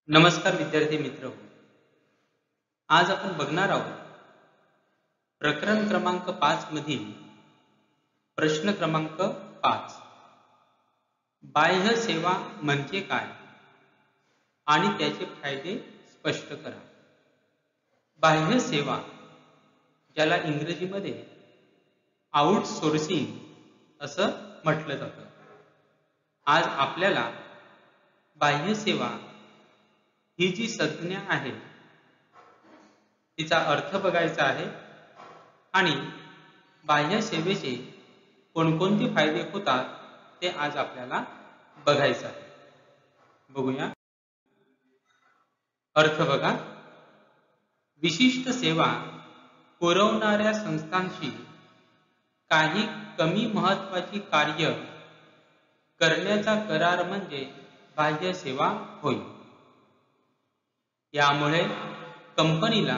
नमस्कार विद्यार्थी मित्र, आज आपण बघणार आहोत प्रकरण क्रमांक 5 मधील प्रश्न क्रमांक 5. बाह्य सेवा म्हणजे काय आणि त्याचे फायदे स्पष्ट करा. बाह्य सेवा, ज्याला इंग्रजीमध्ये आउटसोर्सिंग असं म्हटलं जातं. आज आपल्याला बाह्य सेवा ही जी संज्ञा आहे तिचा अर्थ बघायचा आहे आणि बाह्य सेवेचे कोणकोणते फायदे होतात ते आज आपल्याला बघायचं आहे. बघूया. अर्थ बघा. विशिष्ट सेवा पुरवणाऱ्या संस्थांशी काही कमी महत्त्वाची कार्य करण्याचा करार म्हणजे बाह्य सेवा होय. यामुळे कंपनीला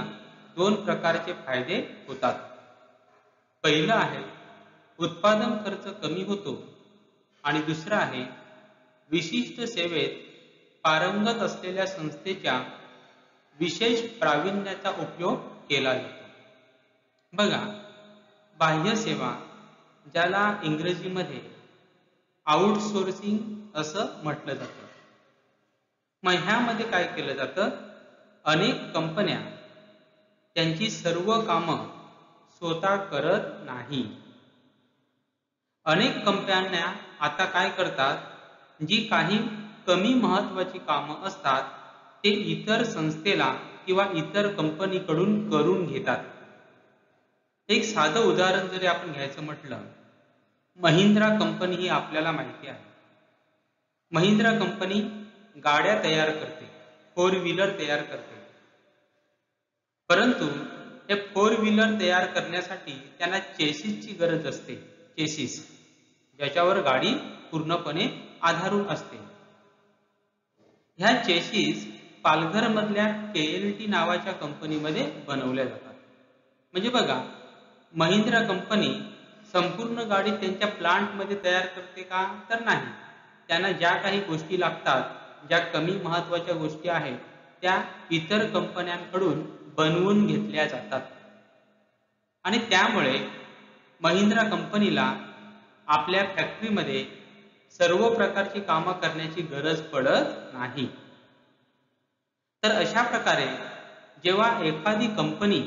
2 प्रकारचे फायदे होतात. पहिलं आहे उत्पादन खर्च कमी होतो आणि दुसरं आहे विशिष्ट सेवेत पारंगत असलेल्या संस्थेच्या विशेष प्रावीण्याचा उपयोग केला जातो. बघा, बाह्य सेवा, ज्याला इंग्रजीमध्ये आउटसोर्सिंग असं म्हटलं जातं. मग ह्यामध्ये काय केलं जातं? अनेक कंपन्या त्यांची सर्व कामं स्वतः करत नाही. अनेक कंपन्या आता काय करतात, जी काही कमी महत्त्वाची कामं असतात ते इतर संस्थेला किंवा इतर कंपनीकडून करून घेतात. एक साधं उदाहरण जरी आपण घ्यायचं म्हटलं, महिंद्रा कंपनी ही आपल्याला माहिती आहे. महिंद्रा कंपनी गाड्या तयार करते, 4 व्हीलर तयार करते. परंतु हे 4 व्हीलर तयार करण्यासाठी त्यांना चेसिसची गरज असते. चेसिस, ज्याच्यावर गाडी पूर्णपणे आधारून असते. ह्या चेसिस पालघर मधल्या KLT नावाच्या कंपनीमध्ये बनवल्या जातात. म्हणजे बघा, महिंद्रा कंपनी संपूर्ण गाडी त्यांच्या प्लांटमध्ये तयार करते का? तर नाही. त्यांना ज्या काही गोष्टी लागतात, ज्या कमी महत्त्वाच्या गोष्टी आहेत, त्या इतर कंपन्यांकडून बनवून घेतल्या जातात. आणि त्यामुळे महिंद्रा कंपनीला आपल्या फॅक्टरीमध्ये सर्व प्रकारची कामं करण्याची गरज पडत नाही. तर अशा प्रकारे जेव्हा एखादी कंपनी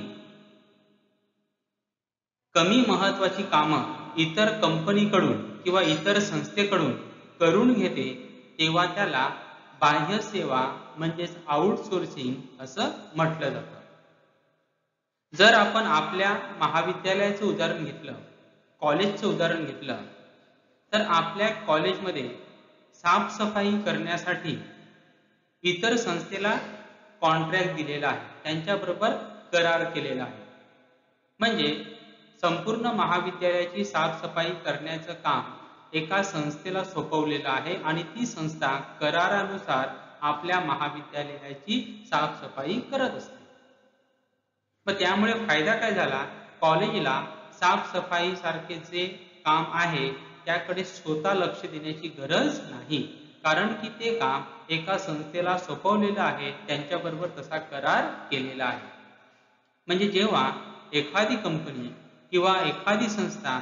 कमी महत्त्वाची कामं इतर कंपनीकडून किंवा इतर संस्थेकडून करून घेते, तेव्हा त्याला बाह्य सेवा म्हणजेच आउटसोर्सिंग असं म्हटलं जातं. जर आपण आपल्या महाविद्यालयाचं उदाहरण घेतलं, कॉलेजचं उदाहरण घेतलं, तर आपल्या कॉलेजमध्ये साफसफाई करण्यासाठी इतर संस्थेला कॉन्ट्रॅक्ट दिलेला आहे, त्यांच्याबरोबर करार केलेला आहे. म्हणजे संपूर्ण महाविद्यालयाची साफसफाई करण्याचं काम एका संस्थेला सोपवलेलं आहे आणि ती संस्था करारानुसार आपल्या महाविद्यालयाची साफसफाई करत असते. मग त्यामुळे फायदा काय झाला? कॉलेजला साफसफाई सारखे जे काम आहे त्याकडे स्वतः लक्ष देण्याची गरज नाही, कारण की ते काम एका संस्थेला सोपवलेलं आहे, त्यांच्याबरोबर तसा करार केलेला आहे. म्हणजे जेव्हा एखादी कंपनी किंवा एखादी संस्था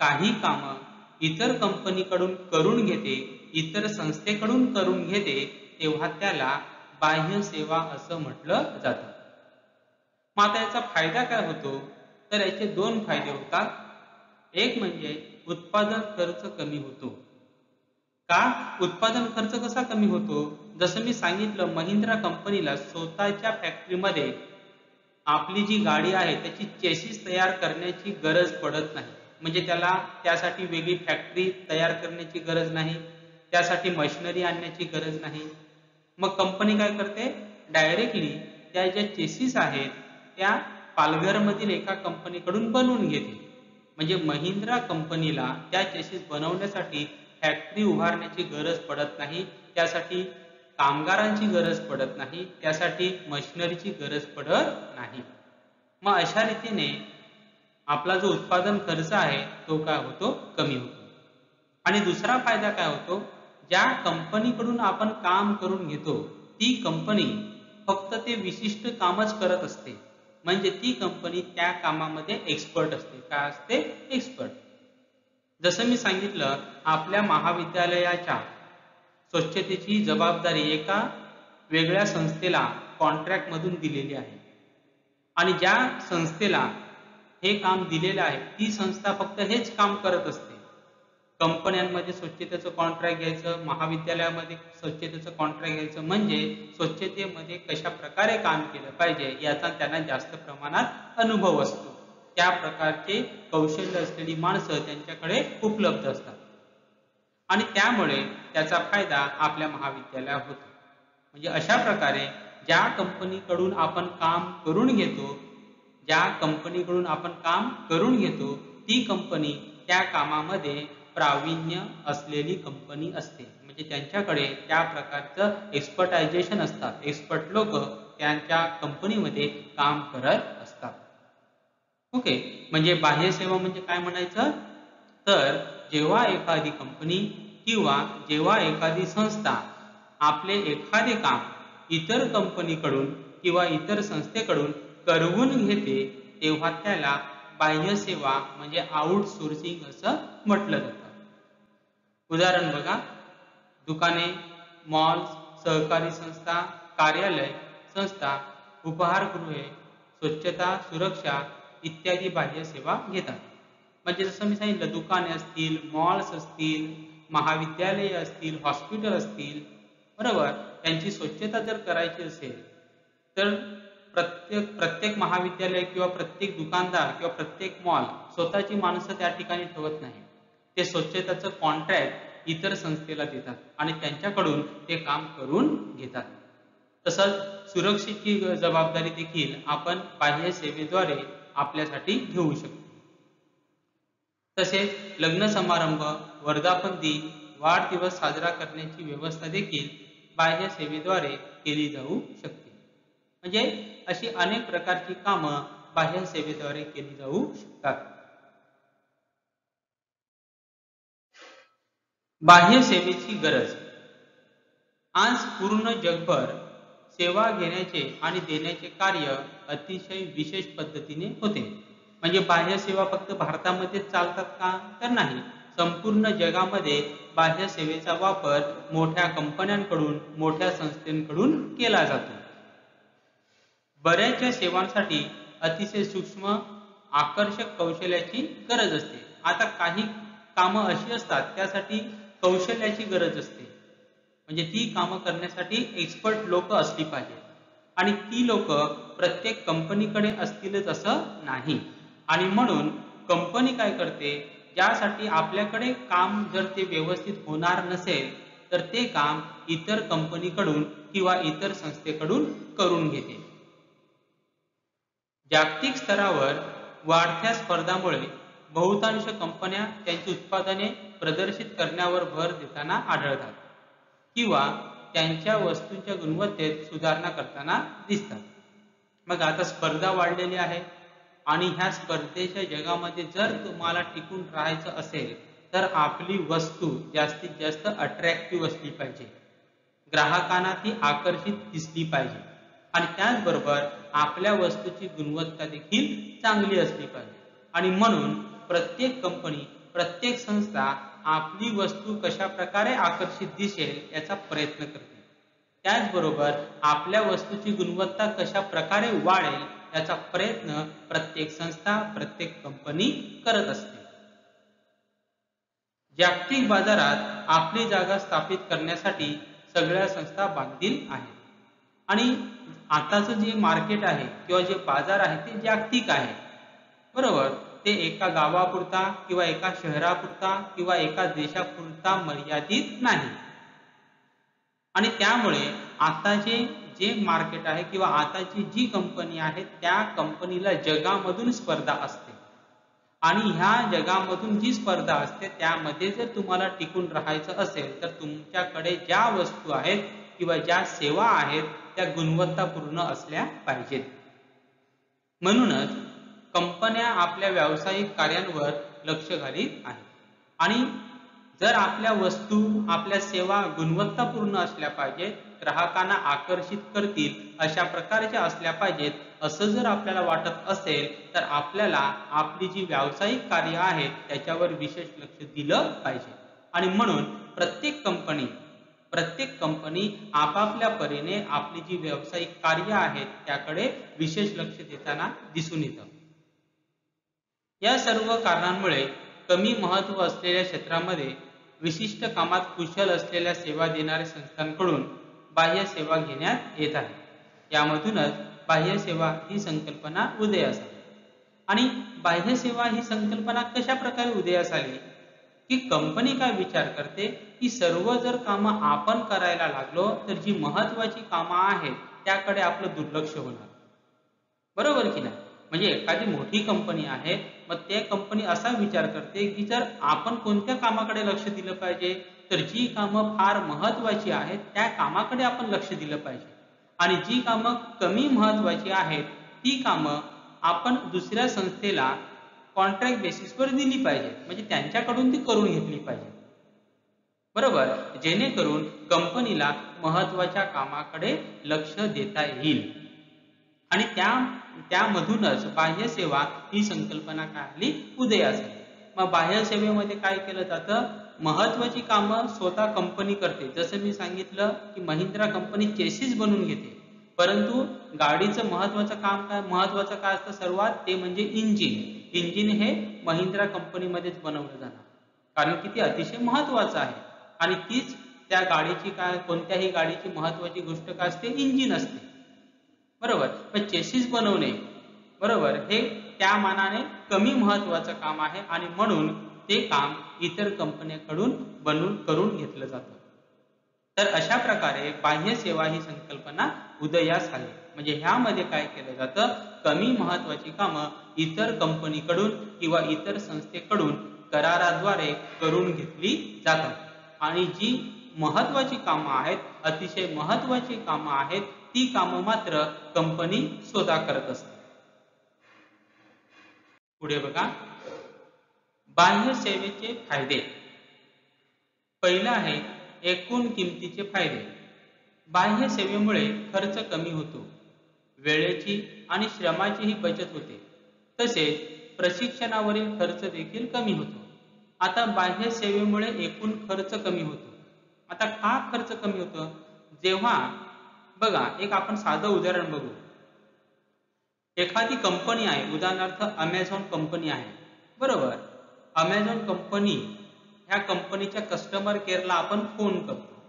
काही कामं इतर कंपनीकडून करून घेते, इतर संस्थेकडून करून घेते, तेव्हा त्याला बाह्य सेवा असं म्हटलं जातं. मग आता याचा फायदा काय होतो? तर याचे 2 फायदे होतात. एक म्हणजे उत्पादन खर्च कमी होतो. का? उत्पादन खर्च कसा कमी होतो? जसं मी सांगितलं, महिंद्रा कंपनीला स्वतःच्या फॅक्टरीमध्ये आपली जी गाडी आहे त्याची चेसिस तयार करण्याची गरज पडत नाही. म्हणजे त्याला त्यासाठी वेगळी फॅक्टरी तयार करण्याची गरज नाही, त्यासाठी मशिनरी आणण्याची गरज नाही. मग कंपनी काय करते? डायरेक्टली त्या ज्या चेसिस आहेत त्या पालघरमधील एका कंपनीकडून बनवून घेते. म्हणजे महिंद्रा कंपनीला त्या चेसिस बनवण्यासाठी फॅक्टरी उभारण्याची गरज पडत नाही, त्यासाठी कामगारांची गरज पडत नाही, त्यासाठी मशिनरीची गरज पडत नाही. मग अशा रीतीने आपला जो उत्पादन खर्च आहे तो काय होतो? कमी होतो. आणि दुसरा फायदा काय होतो? ज्या कंपनीकडून आपण काम करून घेतो ती कंपनी फक्त ते विशिष्ट कामच करत असते. म्हणजे ती कंपनी त्या कामामध्ये एक्सपर्ट असते. काय असते? एक्सपर्ट. जसं मी सांगितलं, आपल्या महाविद्यालयाच्या स्वच्छतेची जबाबदारी एका वेगळ्या संस्थेला कॉन्ट्रॅक्टमधून दिलेली आहे. आणि ज्या संस्थेला हे काम दिलेलं आहे, ती संस्था फक्त हेच काम करत असते. कंपन्यांमध्ये स्वच्छतेचं कॉन्ट्रॅक्ट घ्यायचं, महाविद्यालयामध्ये स्वच्छतेचं कॉन्ट्रॅक्ट घ्यायचं, म्हणजे स्वच्छतेमध्ये कशा प्रकारे काम केलं पाहिजे याचा त्यांना जास्त प्रमाणात अनुभव असतो. त्या प्रकारचे कौशल्य असलेली माणसं त्यांच्याकडे उपलब्ध असतात आणि त्यामुळे त्याचा फायदा आपल्या महाविद्यालयात होतो. म्हणजे अशा प्रकारे ज्या कंपनीकडून आपण काम करून घेतो, ती कंपनी त्या कामामध्ये प्रावीण्य असलेली कंपनी असते. म्हणजे त्यांच्याकडे त्या प्रकारचं एक्सपर्टायझेशन असतात. एक्सपर्ट लोक त्यांच्या कंपनीमध्ये काम करत असतात. ओके, म्हणजे बाह्य सेवा म्हणजे काय म्हणायचं? तर जेव्हा एखादी कंपनी किंवा जेव्हा एखादी संस्था आपले एखादे काम इतर कंपनीकडून किंवा इतर संस्थेकडून करवून घेते, तेव्हा त्याला बाह्य सेवा म्हणजे आउटसोर्सिंग असं म्हटलं जातं. उदाहरण बघा, दुकाने, मॉल्स, सहकारी संस्था, कार्यालय संस्था, उपहारगृहे, स्वच्छता, सुरक्षा इत्यादी बाह्य सेवा घेतात. म्हणजे जसं मी सांगितलं, दुकाने असतील, मॉल्स असतील, महाविद्यालय असतील, हॉस्पिटल असतील, बरोबर, त्यांची स्वच्छता जर करायची असेल तर प्रत्येक महाविद्यालय किंवा प्रत्येक दुकानदार किंवा प्रत्येक मॉल स्वतःची माणसं त्या ठिकाणी ठेवत नाही. ते स्वच्छतेचं कॉन्ट्रॅक्ट इतर संस्थेला देतात आणि त्यांच्याकडून ते काम करून घेतात. तसंच सुरक्षेची जबाबदारी देखील आपण बाह्य सेवेद्वारे आपल्यासाठी घेऊ शकतो. तसेच लग्न समारंभ, वर्धापन दिन, वाढदिवस साजरा करण्याची व्यवस्था देखील बाह्य सेवेद्वारे केली जाऊ शकते. म्हणजे अशी अनेक प्रकारची कामं बाह्य सेवेद्वारे केली जाऊ शकतात. बाह्य सेवेची गरज. आज पूर्ण जगभर सेवा घेण्याचे आणि देण्याचे कार्य अतिशय विशेष पद्धतीने होते. म्हणजे बाह्य सेवा फक्त भारतामध्येच चालतात का? तर नाही. संपूर्ण जगामध्ये बाह्य सेवेचा वापर मोठ्या कंपन्यांकडून, मोठ्या संस्थांकडून केला जातो. बऱ्याचशा सेवांसाठी अतिशय सूक्ष्म, आकर्षक कौशल्याची गरज असते. आता काही कामं अशी असतात त्यासाठी कौशल्याची गरज असते. म्हणजे ती कामं करण्यासाठी एक्सपर्ट लोक असली पाहिजे आणि ती लोक प्रत्येक कंपनीकडे असतीलच असं नाही. आणि म्हणून कंपनी काय करते, ज्यासाठी आपल्याकडे काम जर ते व्यवस्थित होणार नसेल तर ते काम इतर कंपनीकडून किंवा इतर संस्थेकडून करून घेते. जागतिक स्तरावर वाढत्या स्पर्धामुळे बहुतांश कंपन्या त्यांची उत्पादने प्रदर्शित करण्यावर भर देताना आढळतात किंवा त्यांच्या वस्तूंच्या गुणवत्तेत सुधारणा करताना दिसतात. मग आता स्पर्धा वाढलेली आहे आणि ह्या स्पर्धेच्या जगामध्ये जर तुम्हाला टिकून राहायचं असेल तर आपली वस्तू जास्तीत जास्त अट्रॅक्टिव्ह असली पाहिजे, ग्राहकांना ती आकर्षित दिसली पाहिजे आणि त्याचबरोबर आपल्या वस्तूची गुणवत्ता देखील चांगली असली पाहिजे. आणि म्हणून प्रत्येक कंपनी, प्रत्येक संस्था आपली वस्तू कशा प्रकारे आकर्षित दिसेल याचा प्रयत्न करते. त्याचबरोबर आपल्या वस्तूची गुणवत्ता कशा प्रकारे वाढेल याचा प्रयत्न प्रत्येक संस्था, प्रत्येक कंपनी करत असते. जागतिक बाजारात आपली जागा स्थापित करण्यासाठी सगळ्या संस्था बांधील आहेत. आणि आताचं जे मार्केट आहे किंवा जे बाजार आहे ते जागतिक आहे, बरोबर. ते एका गावापुरता किंवा एका शहरापुरता किंवा एका देशापुरता मर्यादित नाही. आणि त्यामुळे आताचे जे मार्केट आहे किंवा आताची जी कंपनी आहे त्या कंपनीला जगामधून स्पर्धा असते आणि ह्या जगामधून जी स्पर्धा असते त्यामध्ये जर तुम्हाला टिकून राहायचं असेल तर तुमच्याकडे ज्या वस्तू आहेत किंवा ज्या सेवा आहेत त्या गुणवत्तापूर्ण असल्या पाहिजेत. म्हणूनच कंपन्या आपल्या व्यावसायिक कार्यांवर लक्ष घालीत आहेत आणि जर आपल्या वस्तू, आपल्या सेवा गुणवत्तापूर्ण असल्या पाहिजेत ग्राहकांना आकर्षित करतील अशा प्रकारच्या असल्या पाहिजेत, असं जर आपल्याला वाटत असेल तर आपल्याला आपली जी व्यावसायिक कार्य आहेत त्याच्यावर विशेष लक्ष दिलं पाहिजे. आणि म्हणून प्रत्येक कंपनी आपापल्या परीने आपली जी व्यावसायिक कार्य आहेत त्याकडे विशेष लक्ष देताना दिसून येतं. या सर्व कारणांमुळे कमी महत्त्व असलेल्या क्षेत्रामध्ये विशिष्ट कामात कुशल असलेल्या सेवा देणाऱ्या संस्थांकडून बाह्य सेवा घेण्यात येत आहे. यामधूनच बाह्य सेवा ही संकल्पना उदयास आली. आणि बाह्य सेवा ही संकल्पना कशा प्रकारे उदयास आली की कंपनी काय विचार करते की सर्व जर कामं आपण करायला लागलो तर जी महत्त्वाची कामं आहेत त्याकडे आपलं दुर्लक्ष होणार. बरोबर की नाही? म्हणजे एखादी मोठी कंपनी आहे, मग त्या कंपनी असा विचार करते की जर आपण कोणत्या कामाकडे लक्ष दिलं पाहिजे, तर जी कामं फार महत्त्वाची आहेत त्या कामाकडे आपण लक्ष दिलं पाहिजे. आणि जी कामं कमी महत्त्वाची आहेत ती कामं आपण दुसऱ्या संस्थेला कॉन्ट्रॅक्ट बेसिसवर दिली पाहिजे, म्हणजे त्यांच्याकडून ती करून घेतली पाहिजे. बरोबर, जेणेकरून कंपनीला महत्त्वाच्या कामाकडे लक्ष देता येईल. आणि त्यामधूनच बाह्य सेवा ही संकल्पना काय आली, उदयास आली. मग बाह्य सेवेमध्ये काय केलं जातं, महत्त्वाची कामं स्वतः कंपनी करते. जसं मी सांगितलं की महिंद्रा कंपनी चेसिस बनवून घेते, परंतु गाडीचं महत्त्वाचं काय असतं सर्वात, ते म्हणजे इंजिन हे महिंद्रा कंपनीमध्येच बनवलं जाणार, कारण की ते अतिशय महत्त्वाचं आहे. आणि तीच त्या गाडीची कोणत्याही गाडीची महत्त्वाची गोष्ट काय असते, इंजिन असते. बरोबर, पण चेसिस बनवणे बरोबर हे त्या मानाने कमी महत्त्वाचं काम आहे आणि म्हणून ते काम इतर कंपन्यांकडून करून घेतलं जातं. तर अशा प्रकारे बाह्य सेवा ही संकल्पना उदयास आली. म्हणजे ह्यामध्ये काय केलं जातं, कमी महत्त्वाची कामं इतर कंपनीकडून किंवा इतर संस्थेकडून कराराद्वारे करून घेतली जातात. आणि जी महत्त्वाची कामं आहेत, अतिशय महत्त्वाची कामं आहेत, ती कामं मात्र कंपनी स्वतः करत असते. पुढे बघा, बाह्य सेवेचे फायदे. पहिला आहे एकूण किमतीचे फायदे. बाह्य सेवेमुळे खर्च कमी होतो, वेळेची आणि श्रमाचीही बचत होते, तसेच प्रशिक्षणावरील खर्च देखील कमी होतो. आता बाह्य सेवेमुळे एकूण खर्च कमी होतो. आता का खर्च कमी होतो, जेव्हा बघा एक आपण साधं उदाहरण बघू. एखादी कंपनी आहे, उदाहरणार्थ अमेझॉन कंपनी आहे. बरोबर, अमेझॉन कंपनी ह्या कंपनीच्या कस्टमर केअरला आपण फोन करतो.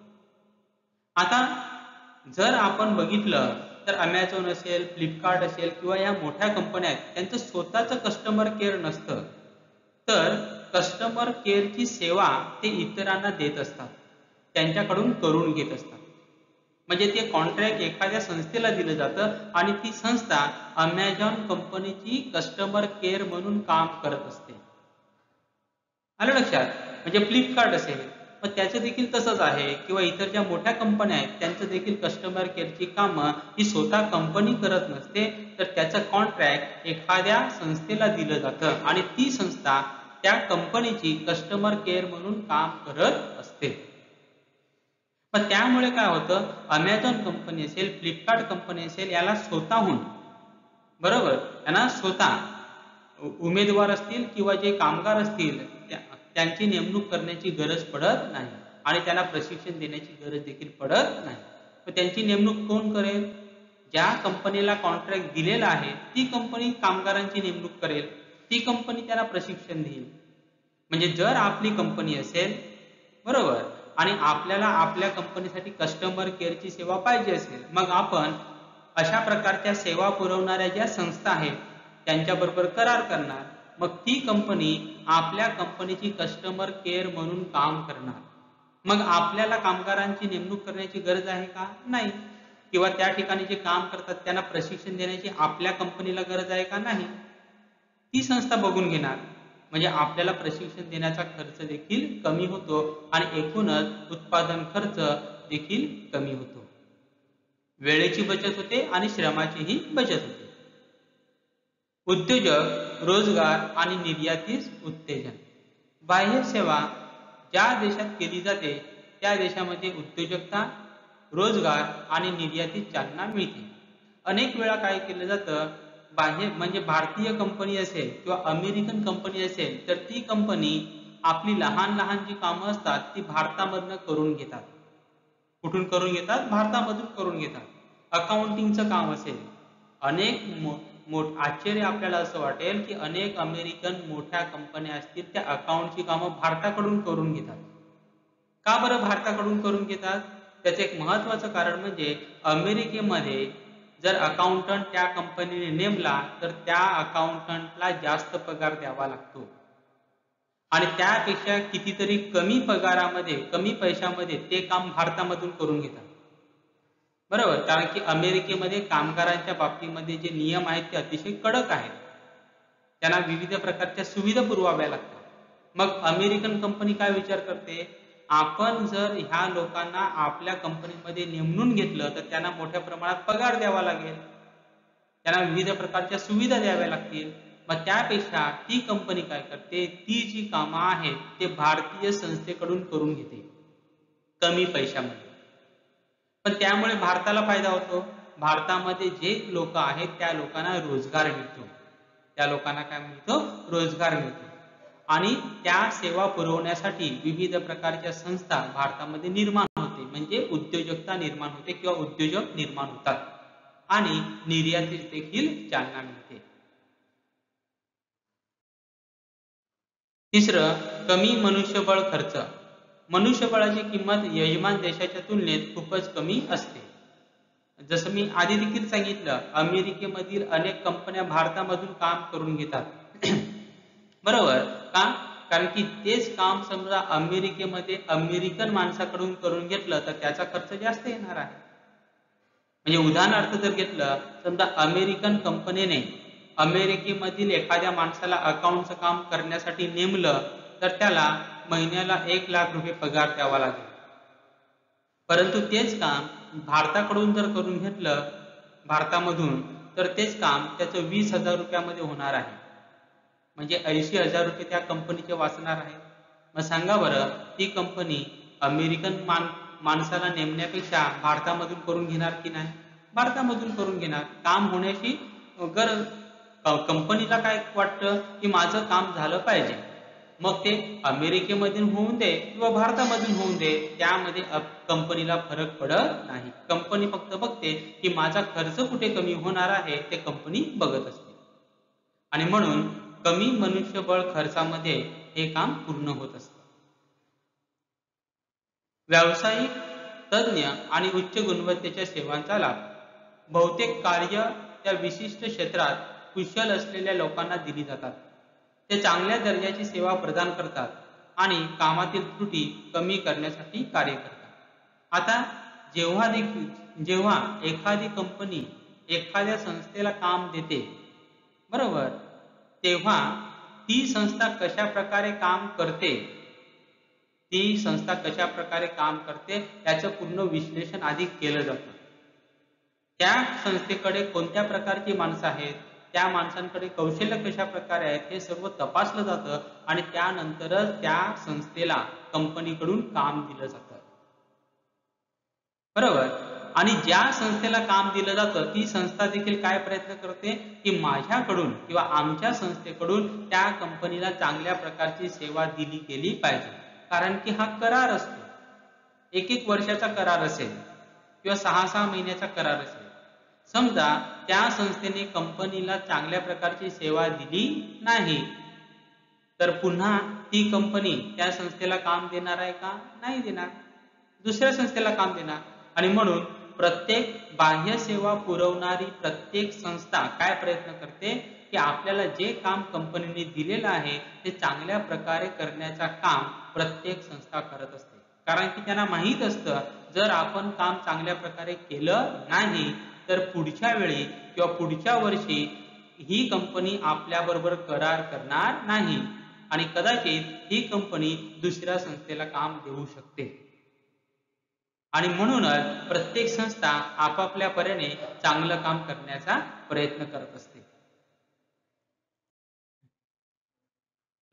आता जर आपण बघितलं तर अमेझॉन असेल, फ्लिपकार्ट असेल किंवा या मोठ्या कंपन्या आहेत, त्यांचं स्वतःचं कस्टमर केअर नसतं, तर कस्टमर केअरची सेवा ते इतरांना देत असतात, त्यांच्याकडून करून घेत असतात. म्हणजे ते कॉन्ट्रॅक्ट एखाद्या संस्थेला दिलं जातं आणि ती संस्था अमेझॉन कंपनीची कस्टमर केअर म्हणून काम करत असते. आलं लक्षात? म्हणजे फ्लिपकार्ट असेल, मग त्याचं देखील तसंच आहे, किंवा इतर ज्या मोठ्या कंपन्या आहेत त्यांचं देखील कस्टमर केअरची कामं ही स्वतः कंपनी करत नसते, तर त्याचं कॉन्ट्रॅक्ट एखाद्या संस्थेला दिलं जातं आणि ती संस्था त्या कंपनीची कस्टमर केअर म्हणून काम करत असते. पण त्यामुळे काय होतं, अमेझॉन कंपनी असेल, फ्लिपकार्ट कंपनी असेल, याला स्वतःहून बरोबर यांना स्वतः उमेदवार असतील किंवा जे कामगार असतील त्यांची नेमणूक करण्याची गरज पडत नाही आणि त्यांना प्रशिक्षण देण्याची गरज देखील पडत नाही. तर त्यांची नेमणूक कोण करेल, ज्या कंपनीला कॉन्ट्रॅक्ट दिलेला आहे ती कंपनी कामगारांची नेमणूक करेल, ती कंपनी त्यांना प्रशिक्षण देईल. म्हणजे जर आपली कंपनी असेल बरोबर आणि आपल्याला आपल्या कंपनीसाठी कस्टमर केअरची सेवा पाहिजे असेल, मग आपण अशा प्रकारच्या सेवा पुरवणाऱ्या ज्या संस्था आहेत त्यांच्याबरोबर करार करणार. मग ती कंपनी आपल्या कंपनीची कस्टमर केअर म्हणून काम करणार. मग आपल्याला कामगारांची नेमणूक करण्याची गरज आहे का, नाही. किंवा त्या ठिकाणी जे काम करतात त्यांना प्रशिक्षण देण्याची आपल्या कंपनीला गरज आहे का, नाही. ती संस्था बघून घेणार. म्हणजे आपल्याला प्रशिक्षण देण्याचा खर्च देखील कमी होतो आणि एकूणच उत्पादन खर्च देखील कमी होतो, वेळेची बचत होते आणि श्रमाचीही बचत होते. उद्योजक, रोजगार आणि निर्यातीस उत्तेजन. बाह्य सेवा ज्या देशात केली जाते त्या देशामध्ये उद्योजकता, रोजगार आणि निर्यातीत चालना मिळते. अनेक वेळा काय केलं जातं, बाह्य म्हणजे भारतीय कंपनी असेल किंवा अमेरिकन कंपनी असेल तर ती कंपनी आपली लहान लहान जी कामं असतात ती भारतामधनं करून घेतात. कुठून करून घेतात? भारतामधून करून घेतात. अकाउंटिंगचं काम असेल, अनेक आश्चर्य आपल्याला असं वाटेल की अनेक अमेरिकन मोठ्या कंपन्या असतील त्या अकाउंटची कामं भारताकडून करून घेतात. का बरं भारताकडून करून घेतात? त्याचं एक महत्त्वाचं कारण म्हणजे अमेरिकेमध्ये जर अकाउंटंट त्या कंपनीने नेमला तर त्या अकाउंटंटला जास्त पगार द्यावा लागतो आणि त्यापेक्षा कितीतरी कमी पगारामध्ये, कमी पैशामध्ये ते काम भारतामधून करून घेतात. बरोबर, कारण की अमेरिकेमध्ये कामगारांच्या बाबतीमध्ये जे नियम आहेत ते अतिशय कडक आहेत. त्यांना विविध प्रकारच्या सुविधा पुरवाव्या लागतात. मग अमेरिकन कंपनी काय विचार करते, आपण जर ह्या लोकांना आपल्या कंपनीमध्ये नेमून घेतलं तर त्यांना मोठ्या प्रमाणात पगार द्यावा लागेल, त्यांना विविध प्रकारच्या सुविधा द्याव्या लागतील. मग त्यापेक्षा ती कंपनी काय करते, ती जी कामं आहेत ते भारतीय संस्थेकडून करून घेते कमी पैशामध्ये. पण त्यामुळे भारताला फायदा होतो. भारतामध्ये जे लोक आहेत त्या लोकांना रोजगार मिळतो. त्या लोकांना काय मिळतो? रोजगार मिळतो. आणि त्या सेवा पुरवण्यासाठी विविध प्रकारच्या संस्था भारतामध्ये निर्माण होते, म्हणजे उद्योजकता निर्माण होते किंवा उद्योजक निर्माण होतात आणि निर्यातीस देखील चालना मिळते. तिसरं, कमी मनुष्यबळ खर्च. मनुष्यबळाची किंमत यजमान देशाच्या तुलनेत खूपच कमी असते. जसं मी आधी देखील सांगितलं, अमेरिकेमधील अनेक कंपन्या भारतामधून काम करून घेतात. बरोबर का? कारण की तेच काम समजा अमेरिकेमध्ये अमेरिकन माणसाकडून करून घेतलं तर त्याचा खर्च जास्त येणार आहे. म्हणजे उदाहरणार्थ जर घेतलं, समजा अमेरिकन कंपनीने अमेरिकेमधील एखाद्या माणसाला अकाउंटचं काम करण्यासाठी नेमलं तर त्याला महिन्याला 1,00,000 रुपये पगार द्यावा लागेल. परंतु तेच काम भारताकडून जर करून घेतलं भारतामधून तर तेच काम त्याचं 20,000 रुपयामध्ये होणार आहे. म्हणजे 80,000 रुपये त्या कंपनीचे वाचणार आहेत. मग सांगा बरं, ती कंपनी अमेरिकन माणसाला नेमण्यापेक्षा भारतामधून करून घेणार की नाही? भारतामधून करून घेणार. काम होण्याची गरज, कंपनीला काय वाटतं की माझं काम झालं पाहिजे. मग ते अमेरिकेमधून होऊन दे किंवा भारतामधून होऊन दे, त्यामध्ये कंपनीला फरक पडत नाही. कंपनी फक्त बघते की माझा खर्च कुठे कमी होणार आहे ते कंपनी बघत असते. आणि म्हणून कमी मनुष्यबळ खर्चामध्ये हे काम पूर्ण होत असतं. व्यावसायिक, तज्ञ आणि उच्च गुणवत्तेच्या सेवांचा लाभ. बहुतेक कार्य त्या विशिष्ट क्षेत्रात कुशल असलेल्या लोकांना दिली जातात. ते चांगल्या दर्जाची सेवा प्रदान करतात आणि कामातील त्रुटी कमी करण्यासाठी कार्य करतात. आता जेव्हा एखादी कंपनी एखाद्या संस्थेला काम देते, बरोबर, तेव्हा ती संस्था कशा प्रकारे काम करते, ती संस्था कशा प्रकारे काम करते त्याचं पूर्ण विश्लेषण आधी केलं जातं. त्या संस्थेकडे कोणत्या प्रकारची माणसं आहेत, त्या माणसांकडे कौशल्य कशा प्रकारे आहेत हे सर्व तपासलं जातं आणि त्यानंतरच त्या संस्थेला कंपनीकडून काम दिलं जातं. बरोबर. आणि ज्या संस्थेला काम दिलं जातं ती संस्था देखील काय प्रयत्न करते की माझ्याकडून किंवा आमच्या संस्थेकडून त्या कंपनीला चांगल्या प्रकारची सेवा दिली गेली पाहिजे. कारण की हा करार असतो. 1-1 वर्षाचा करार असेल किंवा 6-6 महिन्याचा करार असेल. समजा त्या संस्थेने कंपनीला चांगल्या प्रकारची सेवा दिली नाही तर पुन्हा ती कंपनी त्या संस्थेला काम देणार आहे का? नाही देणार. दुसऱ्या संस्थेला काम देणार. आणि म्हणून प्रत्येक बाह्य सेवा पुरवणारी प्रत्येक संस्था काय प्रयत्न करते की आपल्याला जे काम कंपनीने दिलेलं आहे ते चांगल्या प्रकारे करण्याचा काम प्रत्येक संस्था करत असते. कारण की त्यांना माहीत असतं जर आपण काम चांगल्या प्रकारे केलं नाही तर पुढच्या वेळी किंवा पुढच्या वर्षी ही कंपनी आपल्याबरोबर करार करणार नाही आणि कदाचित ही कंपनी दुसऱ्या संस्थेला काम देऊ शकते. आणि म्हणूनच प्रत्येक संस्था आपापल्या परीने चांगलं काम करण्याचा प्रयत्न करत असते.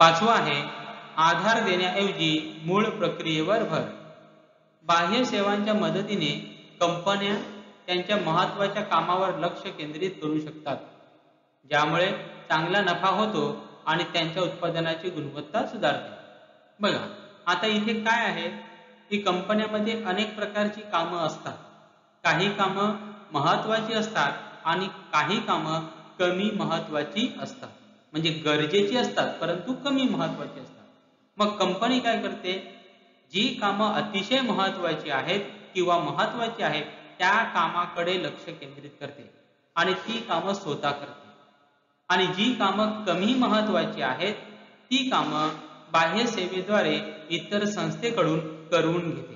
5वं आहे, आधार देण्याऐवजी मूळ प्रक्रियेवर भर. बाह्य सेवांच्या मदतीने कंपन्या त्यांच्या महत्त्वाच्या कामावर लक्ष केंद्रित करू शकतात, ज्यामुळे चांगला नफा होतो आणि त्यांच्या उत्पादनाची गुणवत्ता सुधारते. बघा, आता इथे काय आहे की कंपन्यांमध्ये अनेक प्रकारची कामं असतात. काही कामं महत्त्वाची असतात आणि काही कामं कमी महत्त्वाची असतात, म्हणजे गरजेची असतात परंतु कमी महत्त्वाची असतात. मग कंपनी काय करते, जी कामं अतिशय महत्त्वाची आहेत किंवा महत्त्वाची आहेत त्या कामाकडे लक्ष केंद्रित करते आणि ती कामं स्वतः करते. आणि जी कामं कमी महत्त्वाची आहेत ती कामं बाह्य सेवेद्वारे इतर संस्थेकडून करून घेते.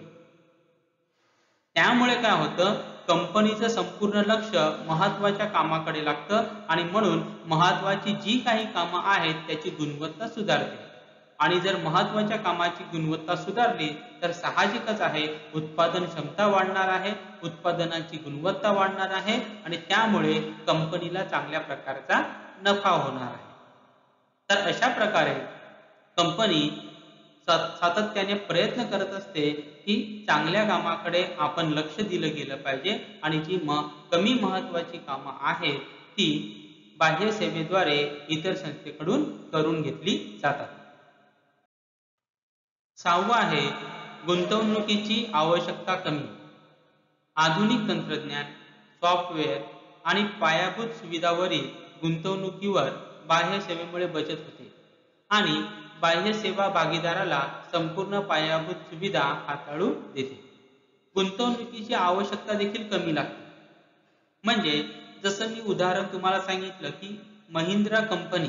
त्यामुळे काय होतं, कंपनीचं संपूर्ण लक्ष महत्त्वाच्या कामाकडे लागतं आणि म्हणून महत्त्वाची जी काही कामं आहेत त्याची गुणवत्ता सुधारते. आणि जर महत्त्वाच्या कामाची गुणवत्ता सुधारली तर साहजिकच आहे उत्पादन क्षमता वाढणार आहे, उत्पादनाची गुणवत्ता वाढणार आहे आणि त्यामुळे कंपनीला चांगल्या प्रकारचा नफा होणार आहे. तर अशा प्रकारे कंपनी सातत्याने प्रयत्न करत असते की चांगल्या कामाकडे आपण लक्ष दिलं गेलं पाहिजे आणि जी कमी महत्त्वाची कामं आहेत ती बाह्य सेवेद्वारे इतर संस्थेकडून करून घेतली जातात. 6वं आहे गुंतवणुकीची आवश्यकता कमी. आधुनिक तंत्रज्ञान, सॉफ्टवेअर आणि पायाभूत सुविधांवरील गुंतवणुकीवर बाह्य सेवेमुळे बचत होते आणि बाह्य सेवा भागीदाराला संपूर्ण पायाभूत सुविधा हाताळून देते. गुंतवणुकीची आवश्यकता देखील कमी लागते. म्हणजे जसं मी उदाहरण तुम्हाला सांगितलं की महिंद्रा कंपनी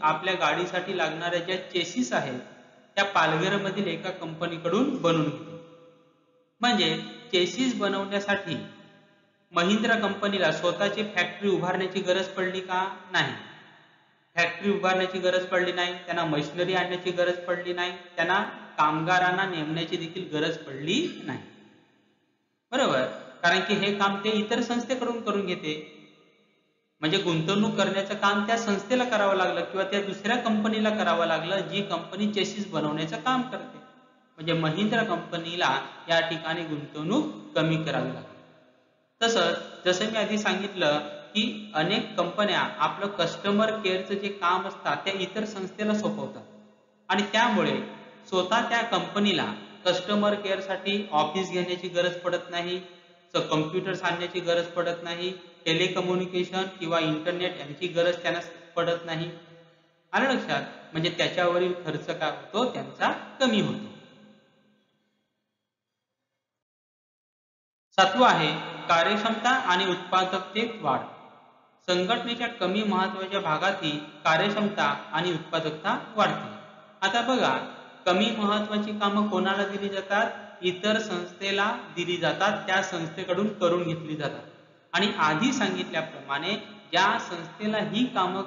आपल्या गाडीसाठी लागणाऱ्या ज्या चेसिस आहेत त्या पालघरमधील एका कंपनीकडून बनवून घेते. म्हणजे चेसिस बनवण्यासाठी महिंद्रा कंपनीला स्वतःची फॅक्टरी उभारण्याची गरज पडली का? नाही. फॅक्टरी उभारण्याची गरज पडली नाही, त्यांना मशिनरी आणण्याची गरज पडली नाही, त्यांना कामगारांना नेमण्याची देखील गरज पडली नाही. बरोबर, कारण की हे काम ते इतर संस्थेकडून करून घेते. म्हणजे गुंतवणूक करण्याचं काम त्या संस्थेला करावं लागलं किंवा त्या दुसऱ्या कंपनीला करावं लागलं जी कंपनी चेसिस बनवण्याचं काम करते. म्हणजे महिंद्रा कंपनीला या ठिकाणी गुंतवणूक कमी करावी लागली. तसंच जसं मी आधी सांगितलं की अनेक कंपन्या आपलं कस्टमर केअरचं जे काम असतात त्या इतर संस्थेला सोपवतात आणि त्यामुळे स्वतः त्या कंपनीला कस्टमर केअरसाठी ऑफिस घेण्याची गरज पडत नाही, कम्प्युटर्स आणण्याची गरज पडत नाही, टेलिकम्युनिकेशन किंवा इंटरनेट यांची गरज त्यांना पडत नाही. आलं लक्षात? म्हणजे त्याच्यावरील खर्च काय होतो, त्यांचा कमी होतो. 7वं आहे कार्यक्षमता आणि उत्पादकतेत वाढ. संघटनेच्या कमी महत्त्वाच्या भागातही कार्यक्षमता आणि उत्पादकता वाढते. आता बघा, कमी महत्त्वाची कामं कोणाला दिली जातात? इतर संस्थेला दिली जातात, त्या संस्थेकडून करून घेतली जातात. आणि आधी सांगितल्याप्रमाणे ज्या संस्थेला ही कामं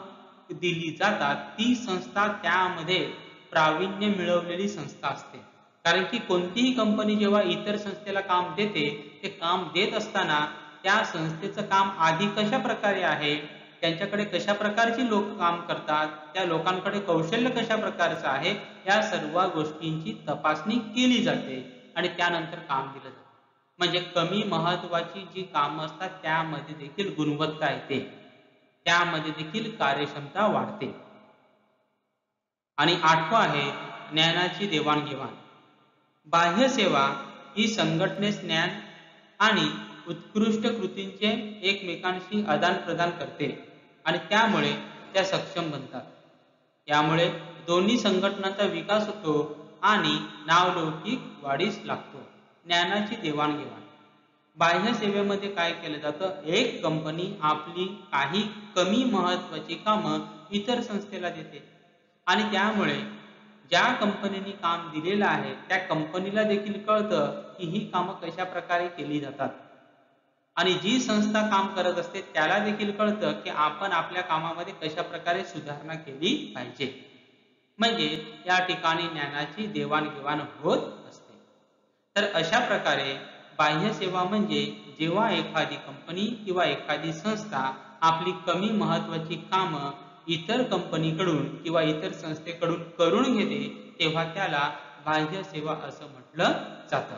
दिली जातात ती संस्था त्यामध्ये प्रावीण्य मिळवलेली संस्था असते. कारण की कोणतीही कंपनी जेव्हा इतर संस्थेला काम देते ते काम देत असताना त्या संस्थेचं काम आधी कशा प्रकारे आहे, त्यांच्याकडे कशा प्रकारची लोक काम करतात, त्या लोकांकडे कौशल्य कशा प्रकारचं आहे, या सर्व गोष्टींची तपासणी केली जाते आणि त्यानंतर काम दिलं जातं. म्हणजे कमी महत्त्वाची जी कामं असतात त्यामध्ये देखील गुणवत्ता येते, त्यामध्ये देखील कार्यक्षमता वाढते. आणि 8वं आहे ज्ञानाची देवाणघेवाण. बाह्य सेवा ही संघटनेस ज्ञान आणि उत्कृष्ट कृतींचे एकमेकांशी आदान प्रदान करते आणि त्यामुळे त्या सक्षम बनतात. यामुळे दोन्ही संघटनांचा विकास होतो आणि नावलौकिक वाढीस लागतो. ज्ञानाची देवाणघेवाण. बाह्य सेवेमध्ये काय केलं जातं, एक कंपनी आपली काही कमी महत्त्वाची कामं इतर संस्थेला देते आणि त्यामुळे ज्या कंपनीने काम दिलेलं आहे त्या कंपनीला देखील कळतं की ही कामं कशा प्रकारे केली जातात आणि जी संस्था काम करत असते त्याला देखील कळतं की आपण आपल्या कामामध्ये कशा प्रकारे सुधारणा केली पाहिजे. म्हणजे या ठिकाणी ज्ञानाची देवाणघेवाण होत असते. तर अशा प्रकारे बाह्य सेवा म्हणजे जेव्हा एखादी कंपनी किंवा एखादी संस्था आपली कमी महत्त्वाची कामं इतर कंपनीकडून किंवा इतर संस्थेकडून करून घेते तेव्हा त्याला बाह्य सेवा असं म्हटलं जातं.